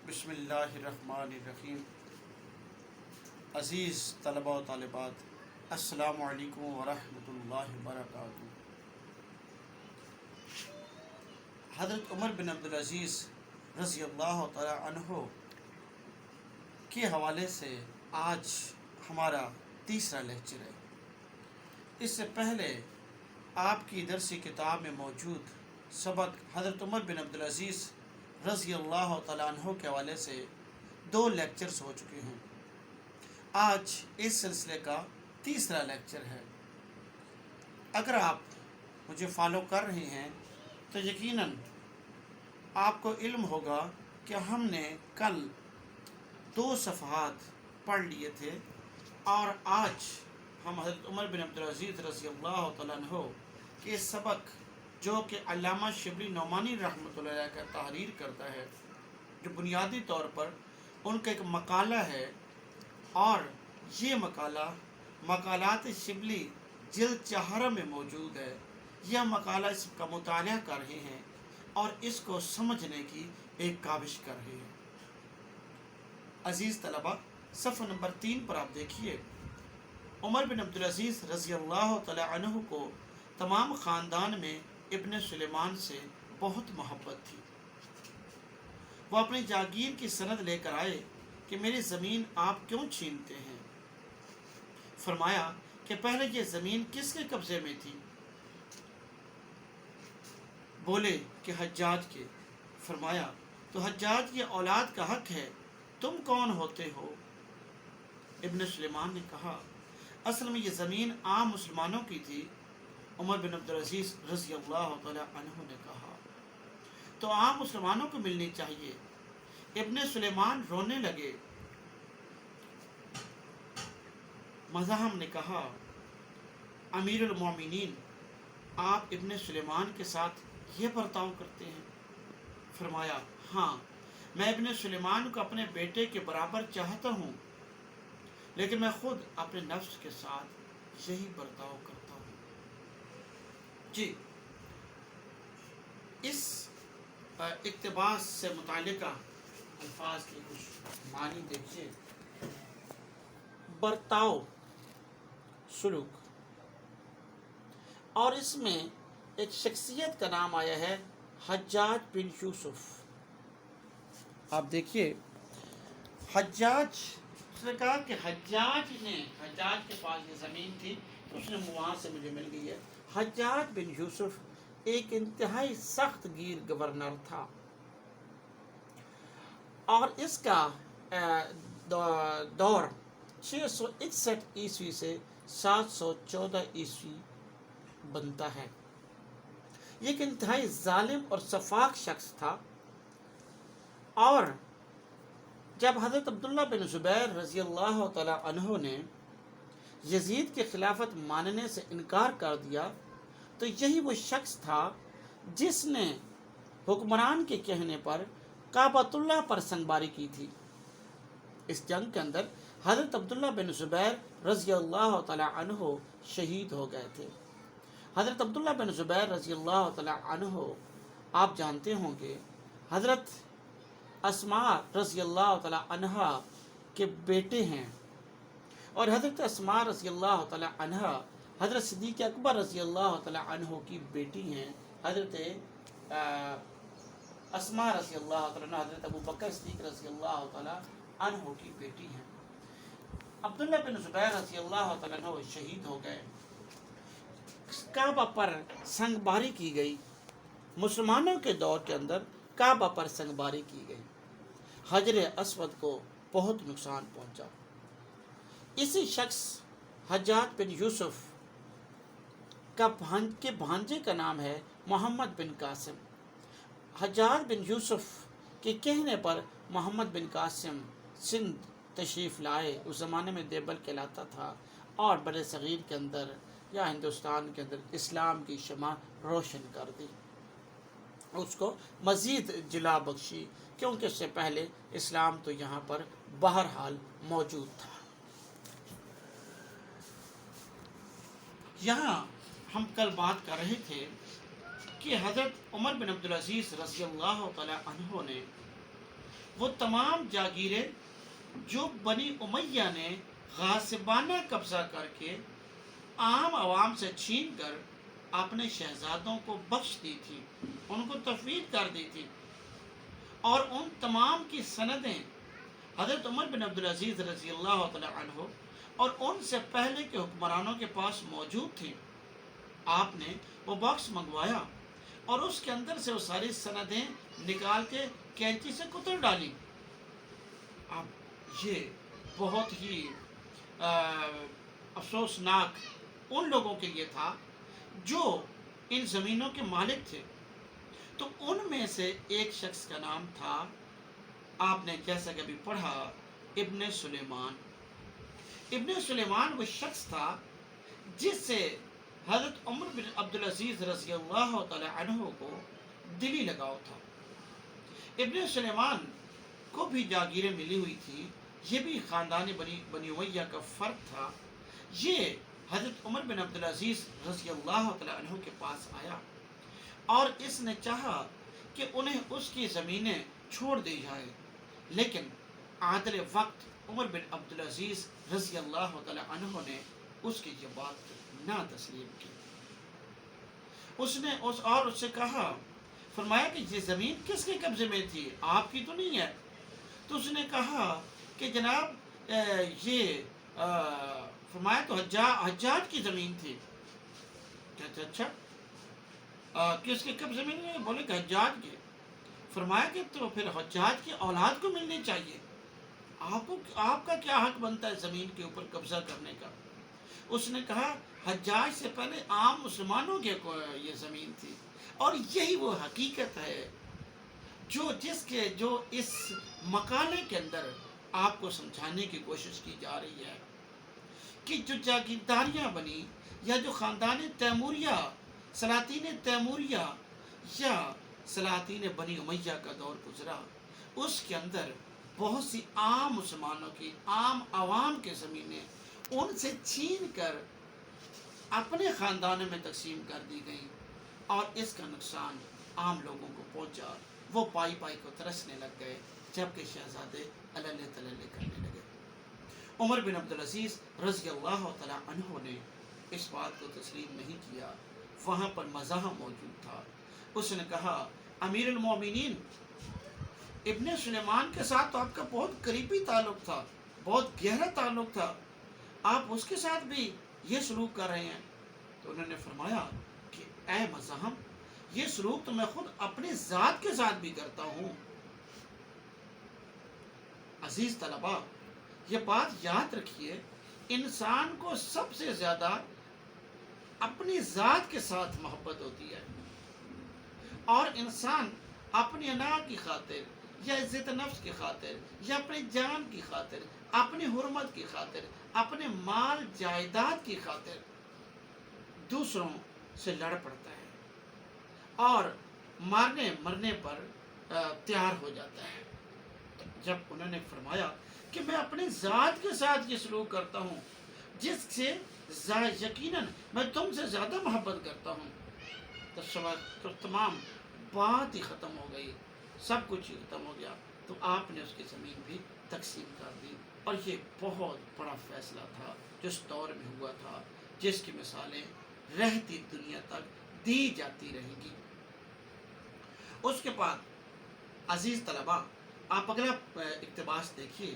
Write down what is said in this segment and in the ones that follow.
بسم اللہ الرحمن الرحیم۔ عزیز طلباء و طالبات، السلام علیکم ورحمۃ اللہ وبرکاتہ۔ حضرت عمر بن عبدالعزیز رضی اللہ تعالی عنہ کے حوالے سے آج ہمارا تیسرا لیکچر ہے۔ اس سے پہلے آپ کی درسی کتاب میں موجود سبق حضرت عمر بن عبدالعزیز رضی اللہ تعالیٰ عنہ کے حوالے سے 2 لیکچرز ہو چکے ہیں۔ آج اس سلسلے کا تیسرا لیکچر ہے۔ اگر آپ مجھے فالو کر رہے ہیں تو یقیناً آپ کو علم ہوگا کہ ہم نے کل 2 صفحات پڑھ لیے تھے، اور آج ہم حضرت عمر بن عبدالعزیز رضی اللہ تعالیٰ عنہ کے سبق جو کہ علامہ شبلی نعمانی رحمۃ اللہ علیہ کا تحریر کرتا ہے، جو بنیادی طور پر ان کا ایک مقالہ ہے، اور یہ مقالہ مقالات شبلی جلد 4 میں موجود ہے۔ یہ مقالہ اس کا مطالعہ کر رہے ہیں اور اس کو سمجھنے کی ایک کاوش کر رہے ہیں۔ عزیز طلبہ، صفحہ نمبر 3 پر آپ دیکھیے، عمر بن عبدالعزیز رضی اللہ تعالی عنہ کو تمام خاندان میں ابن سلیمان سے بہت محبت تھی۔ وہ اپنی جاگیر کی سند لے کر آئے کہ میری زمین آپ کیوں چھینتے ہیں؟ فرمایا کہ پہلے یہ زمین کس کے قبضے میں تھی؟ بولے کہ حجاج کے۔ فرمایا تو حجاج کی اولاد کا حق ہے، تم کون ہوتے ہو؟ ابن سلیمان نے کہا اصل میں یہ زمین عام مسلمانوں کی تھی۔ عمر بن عبدالعزیز رضی اللہ تعالی عنہ نے کہا تو عام مسلمانوں کو ملنی چاہیے۔ ابن سلیمان رونے لگے۔ مزاحم نے کہا امیر المومنین، آپ ابن سلیمان کے ساتھ یہ برتاؤ کرتے ہیں؟ فرمایا ہاں، میں ابن سلیمان کو اپنے بیٹے کے برابر چاہتا ہوں، لیکن میں خود اپنے نفس کے ساتھ یہی برتاؤ کرتا ہوں۔ جی، اس اقتباس سے متعلقہ الفاظ کے کچھ معنی دیکھیے۔ برتاؤ، سلوک، اور اس میں ایک شخصیت کا نام آیا ہے حجاج بن یوسف۔ آپ دیکھیے، حجاج نے کہا کہ حجاج کے پاس یہ زمین تھی، اس نے وہاں سے مجھے مل گئی ہے۔ حجاج بن یوسف ایک انتہائی سخت گیر گورنر تھا، اور اس کا دور 661 عیسوی سے 714 عیسوی بنتا ہے۔ یہ ایک انتہائی ظالم اور سفاک شخص تھا، اور جب حضرت عبداللہ بن زبیر رضی اللہ تعالی عنہ نے یزید کی خلافت ماننے سے انکار کر دیا تو یہی وہ شخص تھا جس نے حکمران کے کہنے پر کعبۃ اللہ پر سنگباری کی تھی۔ اس جنگ کے اندر حضرت عبداللہ بن زبیر رضی اللہ تعالی عنہ شہید ہو گئے تھے۔ حضرت عبداللہ بن زبیر رضی اللہ تعالی عنہ آپ جانتے ہوں گے حضرت اسماء رضی اللہ تعالی عنہ کے بیٹے ہیں، اور حضرت اسماء رضی اللہ تعالی عنہ حضرت صدیق اکبر رضی اللہ تعالی عنہ کی بیٹی ہیں۔ حضرت اسماء رضی اللہ تعالی عنہ حضرت ابو بکر صدیق رضی اللہ تعالی عنہ کی بیٹی ہیں۔ عبداللہ بن زبیر رضی اللہ تعالی عنہ شہید ہو گئے۔ کعبہ پر سنگباری کی گئی۔ مسلمانوں کے دور کے اندر کعبہ پر سنگباری کی گئی۔ حجر اسود کو بہت نقصان پہنچا۔ اسی شخص حجاج بن یوسف کے بھانجے کا نام ہے محمد بن قاسم۔ حجاج بن یوسف کے کہنے پر محمد بن قاسم سندھ تشریف لائے۔ اس زمانے میں دیوبند کہلاتا تھا، اور بر صغیر کے اندر یا ہندوستان کے اندر اسلام کی شمع روشن کر دی، اس کو مزید جلا بخشی، کیونکہ اس سے پہلے اسلام تو یہاں پر بہرحال موجود تھا۔ یہاں ہم کل بات کر رہے تھے کہ حضرت عمر بن عبدالعزیز رضی اللہ تعالی عنہ نے وہ تمام جاگیریں جو بنی امیہ نے غاصبانہ قبضہ کر کے عام عوام سے چھین کر اپنے شہزادوں کو بخش دی تھی، ان کو تفویض کر دی تھی، اور ان تمام کی سندیں حضرت عمر بن عبدالعزیز رضی اللہ تعالیٰ عنہ اور ان سے پہلے کے حکمرانوں کے پاس موجود تھی، آپ نے وہ باکس منگوایا اور اس کے اندر سے وہ ساری سندیں نکال کے کینچی سے کتر ڈالی۔ اب یہ بہت ہی افسوسناک ان لوگوں کے لیے تھا جو ان زمینوں کے مالک تھے۔ تو ان میں سے ایک شخص کا نام تھا، آپ نے جیسا کہ ابھی پڑھا، ابن سلیمان۔ ابن سلیمان وہ شخص تھا جس سے حضرت عمر بن عبدالعزیز رضی اللہ تعالی عنہ کو دلی لگاؤ تھا۔ ابن سلیمان کو بھی جاگیریں ملی ہوئی تھی، یہ بھی خاندان بنی امیہ کا فرد تھا۔ یہ حضرت عمر بن عبدالعزیز رضی اللہ تعالی عنہ کے پاس آیا اور اس نے چاہا کہ انہیں اس کی زمینیں چھوڑ دی جائے، لیکن عادل وقت عمر بن عبدالعزیز رضی اللہ تعالی عنہ نے اس کی یہ بات نہ تسلیم کی۔ اس نے اس سے کہا، فرمایا کہ یہ زمین کس کے قبضے میں تھی؟ آپ کی تو نہیں ہے۔ تو اس نے کہا کہ جناب یہ فرمایا تو حجاج کی زمین تھی۔ کہتے اچھا کس کے قبضے میں نہیں؟ بولے کہ حجاج کے۔ فرمایا کہ تو پھر حجاج کی اولاد کو ملنی چاہیے، آپ کا کیا حق بنتا ہے زمین کے اوپر قبضہ کرنے کا؟ اس نے کہا حجاج سے پہلے عام مسلمانوں کے یہ زمین تھی، اور یہی وہ حقیقت ہے جو اس مقالے کے اندر آپ کو سمجھانے کی کوشش کی جا رہی ہے کہ جو جاگیرداریاں بنی یا جو خاندان تیموریہ، سلاطین تیموریہ یا سلاطین بنی امیہ کا دور گزرا، اس کے اندر بہت سی عام مسلمانوں کی، عام عوام کے زمینیں ان سے چھین کر اپنے خاندانوں میں تقسیم کر دی گئیں، اور اس کا نقصان عام لوگوں کو پہنچا۔ وہ پائی پائی کو ترسنے لگ گئے، جبکہ شہزادے اللہ تللے کرنے لگے۔ عمر بن عبدالعزیز رضی اللہ تعالی عنہ نے اس بات کو تسلیم نہیں کیا، وہاں پر مزاح موجود تھا۔ اس نے کہا امیر المومنین، ابن سلیمان کے ساتھ تو آپ کا بہت قریبی تعلق تھا، بہت گہرا تعلق تھا، آپ اس کے ساتھ بھی یہ سلوک کر رہے ہیں؟ تو انہوں نے فرمایا کہ اے مزاحم، یہ سلوک تو میں خود اپنے ذات کے ساتھ بھی کرتا ہوں۔ عزیز طلباء، یہ بات یاد رکھیے، انسان کو سب سے زیادہ اپنی ذات کے ساتھ محبت ہوتی ہے، اور انسان اپنی انا کی خاطر یا عزت نفس کی خاطر یا اپنی جان کی خاطر، اپنی حرمت کی خاطر، اپنے مال جائیداد کی خاطر دوسروں سے لڑ پڑتا ہے اور مرنے پر تیار ہو جاتا ہے۔ جب انہوں نے فرمایا کہ میں اپنے ذات کے ساتھ یہ سلوک کرتا ہوں جس سے یقیناً میں تم سے زیادہ محبت کرتا ہوں، تو تمام بات ہی ختم ہو گئی، سب کچھ ہی ختم ہو گیا۔ تو آپ نے اس کی زمین بھی تقسیم کر دی، اور یہ بہت بڑا فیصلہ تھا جس دور میں ہوا تھا، جس کی مثالیں رہتی دنیا تک دی جاتی رہیں گی۔ اس کے بعد عزیز طلباء، آپ اگلا اقتباس دیکھیے۔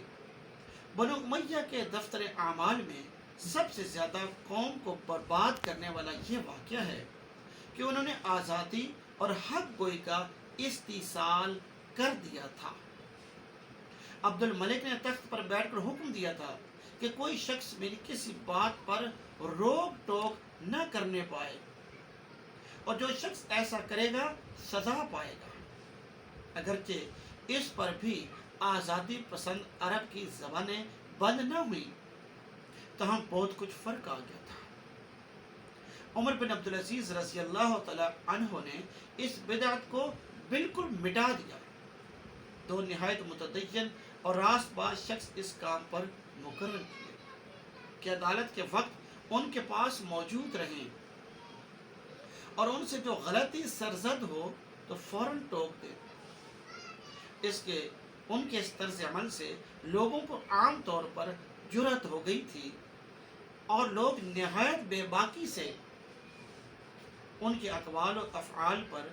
بنو امیہ کے دفتر اعمال میں سب سے زیادہ قوم کو برباد کرنے والا یہ واقعہ ہے کہ انہوں نے آزادی اور حق گوئی کا استحصال کر دیا تھا۔ عبد الملک نے تخت پر بیٹھ کر حکم دیا تھا کہ کوئی شخص میری کسی بات پر روک ٹوک نہ کرنے پائے، اور جو شخص ایسا کرے گا سزا پائے گا۔ اگرچہ اس پر بھی آزادی پسند عرب کی زبانیں بند نہ ہوئی، تاہم بہت کچھ فرق آ گیا تھا۔ عمر بن عبدالعزیز رضی اللہ تعالی عنہ نے اس بدعت کو بالکل مٹا دیا۔ دو نہایت متدین اور راست باز شخص اس کام پر مقرر کیے کہ عدالت کے وقت ان کے پاس موجود رہیں، اور ان سے جو غلطی سرزد ہو تو فوراً ٹوک دیں۔ اس کے ان کے اس طرز عمل سے لوگوں کو عام طور پر جرأت ہو گئی تھی اور لوگ نہایت بے باکی سے ان کے اقوال و افعال پر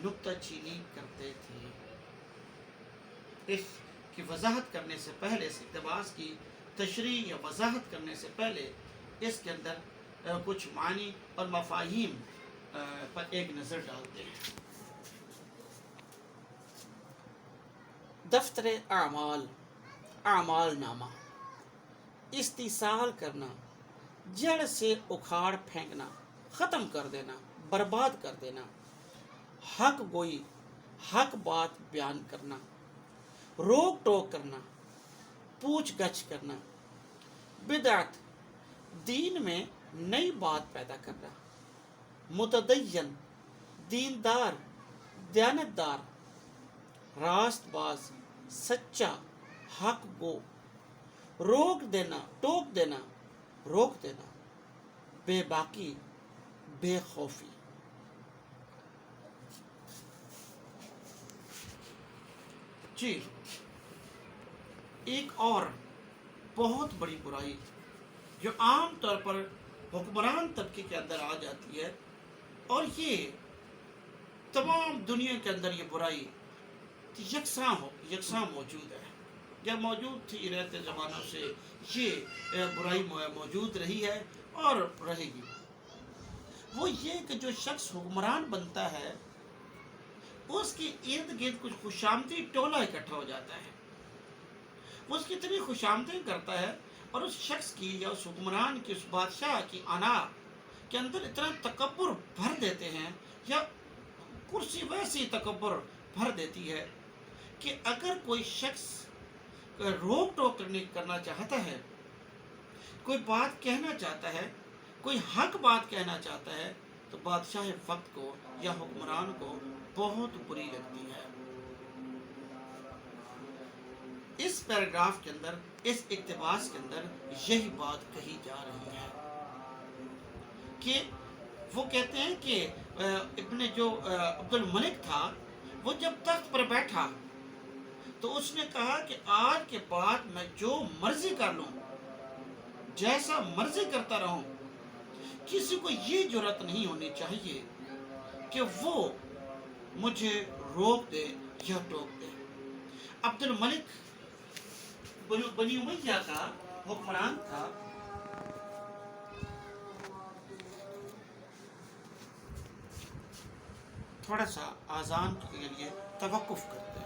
نکتہ چینی کرتے تھے۔ اس کی وضاحت کرنے سے پہلے، اس اقتباس کی تشریح یا وضاحت کرنے سے پہلے اس کے اندر کچھ معنی اور مفاہیم پر ایک نظر ڈالتے ہیں۔ دفتر اعمال، اعمال نامہ، استیصال کرنا، جڑ سے اکھاڑ پھینکنا، ختم کر دینا، برباد کر دینا، حق گوئی، حق بات بیان کرنا، روک ٹوک کرنا، پوچھ گچھ کرنا، بدعت، دین میں نئی بات پیدا کرنا، متدین، دیندار، دیانتدار، راست باز، سچا، حق گو، روک دینا، ٹوک دینا، روک دینا، بے باکی، بے خوفی۔ جی، ایک اور بہت بڑی برائی جو عام طور پر حکمران طبقے کے اندر آ جاتی ہے، اور یہ تمام دنیا کے اندر یہ برائی یکساں موجود ہے، یا موجود تھی رہتے زمانوں سے یہ برائی موجود رہی ہے اور رہے گی۔ وہ یہ کہ جو شخص حکمران بنتا ہے اس کے ارد گرد کچھ خوشامدی ٹولہ اکٹھا ہو جاتا ہے، وہ اس کی اتنی خوشامدی کرتا ہے اور اس شخص کی یا اس حکمران کی، اس بادشاہ کی انا کے اندر اتنا تکبر بھر دیتے ہیں، یا کرسی ویسی تکبر بھر دیتی ہے کہ اگر کوئی شخص روک ٹوک کرنا چاہتا ہے، کوئی بات کہنا چاہتا ہے، کوئی حق بات کہنا چاہتا ہے، تو بادشاہ وقت کو یا حکمران کو بہت بری لگتی ہے۔ اس پیراگراف کے اندر، اس اقتباس کے اندر یہی بات کہی جا رہی ہے کہ وہ کہتے ہیں کہ ابن جو عبد الملک تھا، وہ جب تخت پر بیٹھا تو اس نے کہا کہ آج کے بعد میں جو مرضی کر لوں، جیسا مرضی کرتا رہوں، کسی کو یہ جرأت نہیں ہونی چاہیے کہ وہ مجھے روک دے یا ٹوک دے۔ عبد الملک بنی امیہ کا حکمران تھا۔ تھوڑا سا آذان کے لیے توقف کرتے ہیں۔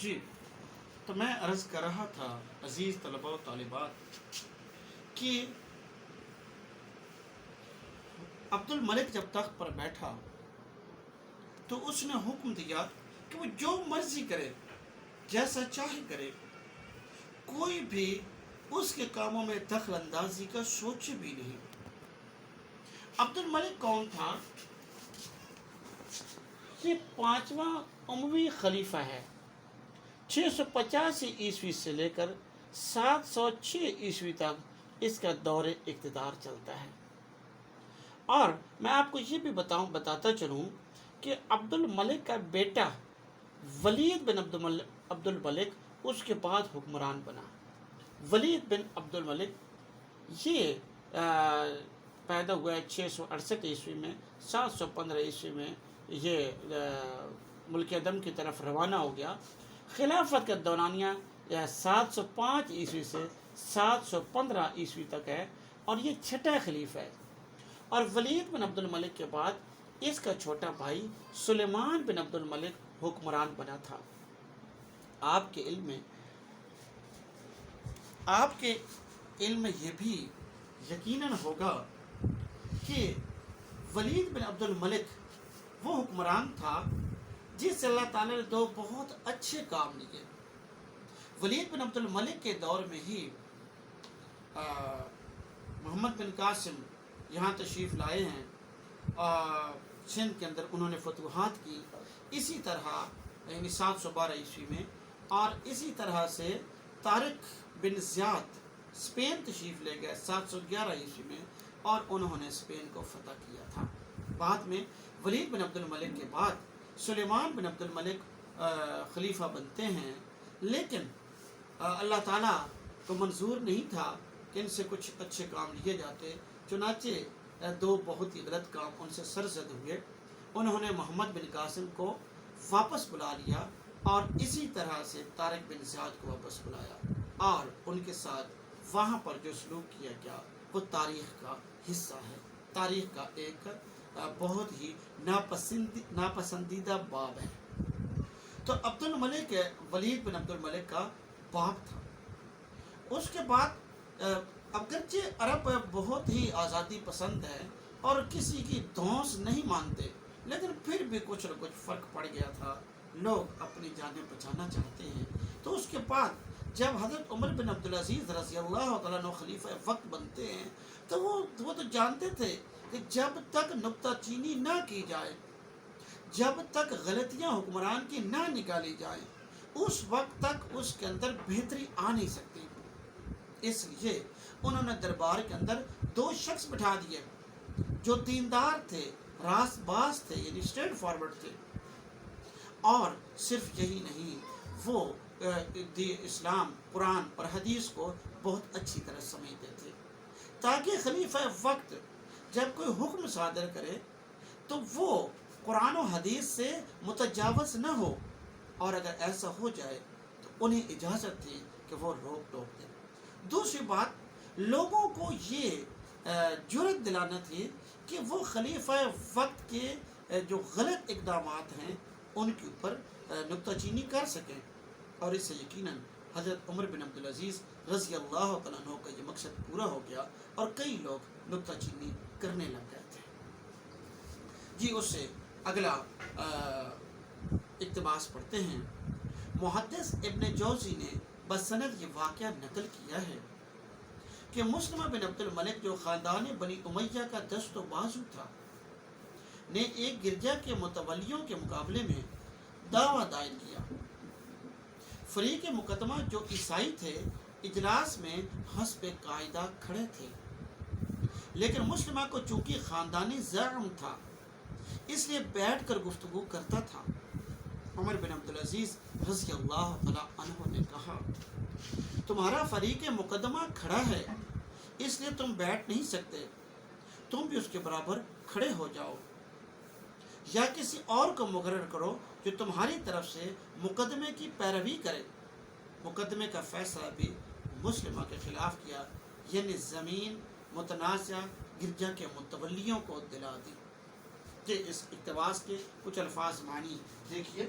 جی، تو میں عرض کر رہا تھا عزیز طلباء و طالبات کہ عبد الملک جب تخت پر بیٹھا تو اس نے حکم دیا کہ وہ جو مرضی کرے، جیسا چاہے کرے، کوئی بھی اس کے کاموں میں دخل اندازی کا سوچے بھی نہیں۔ عبد الملک کون تھا؟ یہ 5واں اموی خلیفہ ہے۔ 685 عیسوی سے لے کر 706 عیسوی تک اس کا دور اقتدار چلتا ہے۔ اور میں آپ کو یہ بھی بتاتا چلوں کہ عبد الملک کا بیٹا ولید بن عبد الملک اس کے بعد حکمران بنا۔ ولید بن عبد الملک یہ پیدا ہوا ہے 668 عیسوی میں، 715 عیسوی میں یہ ملک عدم کی طرف روانہ ہو گیا۔ خلافت کا دورانیہ 705 عیسوی سے 715 عیسوی تک ہے، اور یہ چھٹا خلیفہ ہے۔ اور ولید بن عبد الملک کے بعد اس کا چھوٹا بھائی سلیمان بن عبد الملک حکمران بنا تھا۔ آپ کے علم میں یہ بھی یقیناً ہوگا کہ ولید بن عبد الملک وہ حکمران تھا جس سے اللہ تعالیٰ نے دو بہت اچھے کام لیے۔ ولید بن عبد الملک کے دور میں ہی محمد بن قاسم یہاں تشریف لائے ہیں، سندھ کے اندر انہوں نے فتوحات کی، اسی طرح یعنی 712 عیسوی میں، اور اسی طرح سے طارق بن زیاد اسپین تشریف لے گئے 711 عیسوی میں، اور انہوں نے اسپین کو فتح کیا تھا۔ بعد میں ولید بن عبد الملک کے بعد سلیمان بن عبد الملک خلیفہ بنتے ہیں، لیکن اللہ تعالیٰ کو منظور نہیں تھا کہ ان سے کچھ اچھے کام لیے جاتے، چنانچہ دو بہت ہی غلط کام ان سے سرزد ہوئے۔ انہوں نے محمد بن قاسم کو واپس بلا لیا، اور اسی طرح سے طارق بن زیاد کو واپس بلایا، اور ان کے ساتھ وہاں پر جو سلوک کیا گیا وہ تاریخ کا حصہ ہے، تاریخ کا ایک بہت ہی ناپسندیدہ باب ہے۔ تو عبد الملک ولید بن عبد الملک کا باپ تھا۔ اس کے بعد اگرچہ عرب بہت ہی آزادی پسند ہے اور کسی کی دھونس نہیں مانتے، لیکن پھر بھی کچھ نہ کچھ فرق پڑ گیا تھا، لوگ اپنی جانیں بچانا چاہتے ہیں۔ تو اس کے بعد جب حضرت عمر بن عبدالعزیز رضی اللہ تعالیٰ عنہ خلیفہ وقت بنتے ہیں تو وہ تو جانتے تھے کہ جب تک نکتہ چینی نہ کی جائے، جب تک غلطیاں حکمران کی نہ نکالی جائیں، اس وقت تک اس کے اندر بہتری آ نہیں سکتی۔ اس لیے انہوں نے دربار کے اندر دو شخص بٹھا دیے جو دیندار تھے، راست باز تھے، یعنی اسٹریٹ فارورڈ تھے، اور صرف یہی نہیں، وہ اسلام، قرآن اور حدیث کو بہت اچھی طرح سمجھتے تھے، تاکہ خلیفہ وقت جب کوئی حکم صادر کرے تو وہ قرآن و حدیث سے متجاوز نہ ہو، اور اگر ایسا ہو جائے تو انہیں اجازت تھی کہ وہ روک ٹوک دیں۔ دوسری بات، لوگوں کو یہ جرأت دلانا تھی کہ وہ خلیفہ وقت کے جو غلط اقدامات ہیں ان کے اوپر نکتہ چینی کر سکیں، اور اس سے یقیناً حضرت عمر بن عبدالعزیز رضی اللہ تعالیٰ عنہ کا یہ مقصد پورا ہو گیا، اور کئی لوگ نکتہ چینی کرنے لگ گئے تھے۔ جی، اس سے اگلا اقتباس پڑھتے ہیں۔ محدث ابن جوزی نے بسند یہ واقعہ نقل کیا ہے کہ مسلمہ بن عبد الملک جو خاندان بنی امیہ کا دست و بازو تھا، نے ایک گرجا کے متولیوں کے مقابلے میں دعویٰ دائر کیا۔ فریق مقدمہ جو عیسائی تھے اجلاس میں حسب قاعدہ کھڑے تھے، لیکن مسلمہ کو چونکہ خاندانی زعم تھا اس لیے بیٹھ کر گفتگو کرتا تھا۔ عمر بن عبدالعزیز رضی اللہ تعالیٰ عنہ نے کہا، تمہارا فریق مقدمہ کھڑا ہے اس لیے تم بیٹھ نہیں سکتے، تم بھی اس کے برابر کھڑے ہو جاؤ، یا کسی اور کو مقرر کرو جو تمہاری طرف سے مقدمے کی پیروی کرے۔ مقدمے کا فیصلہ بھی مسلمہ کے خلاف کیا، یعنی زمین متنازع گرجا کے متولیوں کو دلا دی۔ کہ اس اقتباس کے کچھ الفاظ معنی دیکھیے۔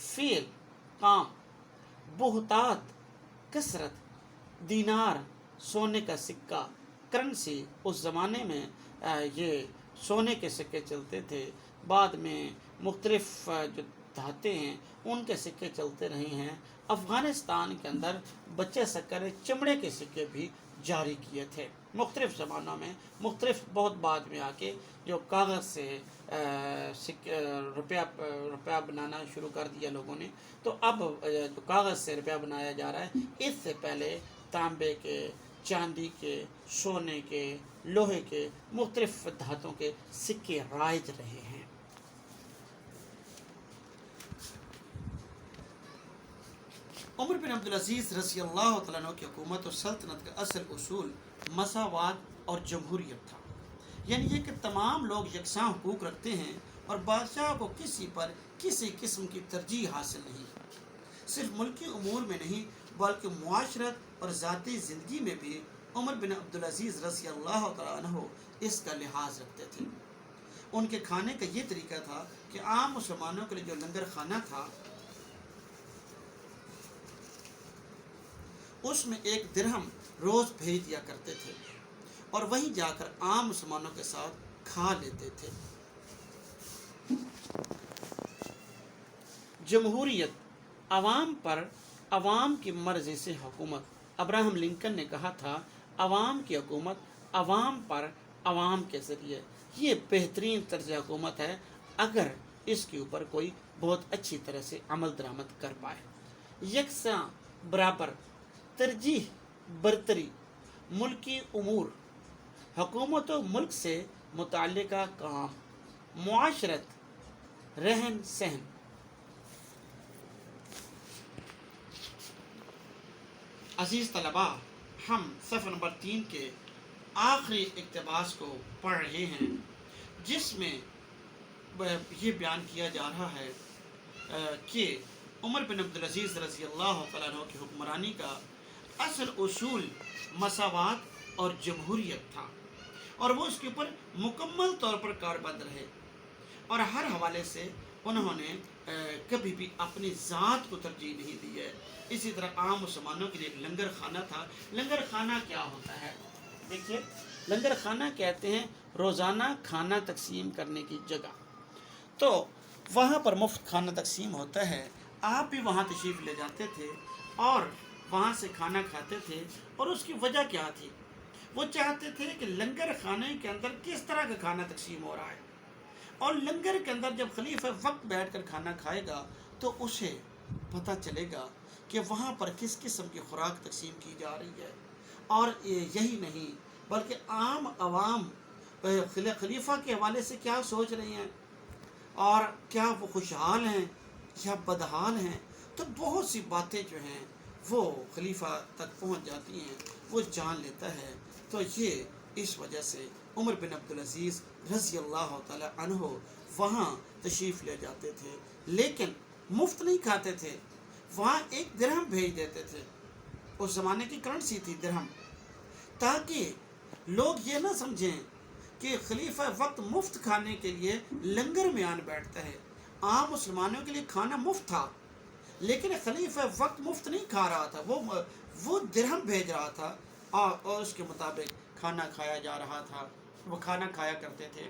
فعل کام، بہتات کثرت، دینار سونے کا سکہ کرنسی، اس زمانے میں یہ سونے کے سکے چلتے تھے، بعد میں مختلف جو دھاتیں ہیں ان کے سکے چلتے رہے ہیں۔ افغانستان کے اندر بچے سکر چمڑے کے سکے بھی جاری کیے تھے مختلف زمانوں میں، مختلف بہت بعد میں آ کے جو کاغذ سے روپیہ بنانا شروع کر دیا لوگوں نے، تو اب جو کاغذ سے روپیہ بنایا جا رہا ہے، اس سے پہلے تانبے کے، چاندی کے، سونے کے، لوہے کے، مختلف دھاتوں کے سکے رائج رہے ہیں۔ عمر بن عبدالعزیز رضی اللہ تعالیٰ عنہ کی حکومت اور سلطنت کا اصل اصول مساوات اور جمہوریت تھا، یعنی یہ کہ تمام لوگ یکساں حقوق رکھتے ہیں اور بادشاہ کو کسی پر کسی قسم کی ترجیح حاصل نہیں۔ صرف ملکی امور میں نہیں بلکہ معاشرت اور ذاتی زندگی میں بھی عمر بن عبدالعزیز رضی اللہ تعالیٰ عنہ اس کا لحاظ رکھتے تھے۔ ان کے کھانے کا یہ طریقہ تھا کہ عام مسلمانوں کے لیے جو لنگر خانہ تھا اس میں 1 درہم روز بھیج دیا کرتے تھے اور وہیں جا کر عام مسلمانوں کے ساتھ کھا لیتے تھے۔ جمہوریت، عوام پر عوام کی مرضی سے حکومت۔ ابراہم لنکن نے کہا تھا، عوام کی حکومت عوام پر عوام کے ذریعے، یہ بہترین طرز حکومت ہے اگر اس کے اوپر کوئی بہت اچھی طرح سے عمل درآمد کر پائے۔ یکساں، برابر، ترجیح، برتری، ملکی امور، حکومت و ملک سے متعلقہ کام، معاشرت، رہن سہن۔ عزیز طلباء، ہم صفحہ نمبر 3 کے آخری اقتباس کو پڑھ رہے ہیں، جس میں یہ بیان کیا جا رہا ہے کہ عمر بن عبدالعزیز رضی اللہ تعالیٰ عنہ کی حکمرانی کا اصل اصول مساوات اور جمہوریت تھا، اور وہ اس کے اوپر مکمل طور پر کاربند رہے، اور ہر حوالے سے انہوں نے کبھی بھی اپنی ذات کو ترجیح نہیں دی ہے۔ اسی طرح عام مسلمانوں کے لیے ایک لنگر خانہ تھا۔ لنگر خانہ کیا ہوتا ہے؟ دیکھیے، لنگر خانہ کہتے ہیں روزانہ کھانا تقسیم کرنے کی جگہ۔ تو وہاں پر مفت کھانا تقسیم ہوتا ہے، آپ بھی وہاں تشریف لے جاتے تھے اور وہاں سے کھانا کھاتے تھے، اور اس کی وجہ کیا تھی؟ وہ چاہتے تھے کہ لنگر خانے کے اندر کس طرح کا کھانا تقسیم ہو رہا ہے، اور لنگر کے اندر جب خلیفہ وقت بیٹھ کر کھانا کھائے گا تو اسے پتہ چلے گا کہ وہاں پر کس قسم کی خوراک تقسیم کی جا رہی ہے۔ اور یہی نہیں بلکہ عام عوام خلیفہ کے حوالے سے کیا سوچ رہی ہیں، اور کیا وہ خوشحال ہیں یا بدحال ہیں۔ تو بہت سی باتیں جو ہیں وہ خلیفہ تک پہنچ جاتی ہیں، وہ جان لیتا ہے۔ تو یہ اس وجہ سے عمر بن عبدالعزیز رضی اللہ تعالی عنہ وہاں تشریف لے جاتے تھے، لیکن مفت نہیں کھاتے تھے، وہاں 1 درہم بھیج دیتے تھے۔ اس زمانے کی کرنسی تھی درہم، تاکہ لوگ یہ نہ سمجھیں کہ خلیفہ وقت مفت کھانے کے لیے لنگر میں آن بیٹھتا ہے۔ عام مسلمانوں کے لیے کھانا مفت تھا، لیکن خلیفہ وقت مفت نہیں کھا رہا تھا، وہ درہم بھیج رہا تھا، اور اس کے مطابق کھانا کھایا جا رہا تھا، وہ کھانا کھایا کرتے تھے۔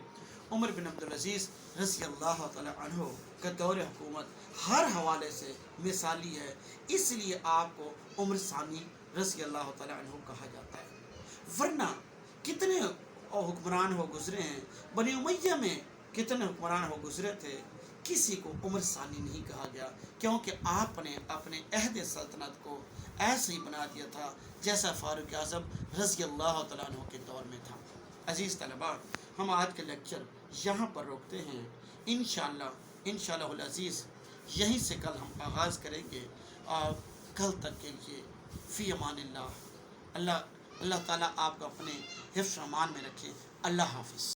عمر بن عبدالعزیز رضی اللہ تعالی عنہ کا دور حکومت ہر حوالے سے مثالی ہے، اس لیے آپ کو عمر ثانی رضی اللہ تعالی عنہ کہا جاتا ہے۔ ورنہ کتنے حکمران ہو گزرے ہیں، بنی امیہ میں کتنے حکمران ہو گزرے تھے، کسی کو عمر ثانی نہیں کہا گیا، کیونکہ آپ نے اپنے عہد سلطنت کو ایسے ہی بنا دیا تھا جیسا فاروق اعظم رضی اللہ تعالیٰ عنہ کے دور میں تھا۔ عزیز طلباء، ہم آج کے لیکچر یہاں پر روکتے ہیں، انشاءاللہ العزیز یہیں سے کل ہم آغاز کریں گے، اور کل تک کے لیے فی امان اللہ۔ اللہ تعالیٰ آپ کو اپنے حفظ و امان میں رکھے۔ اللہ حافظ۔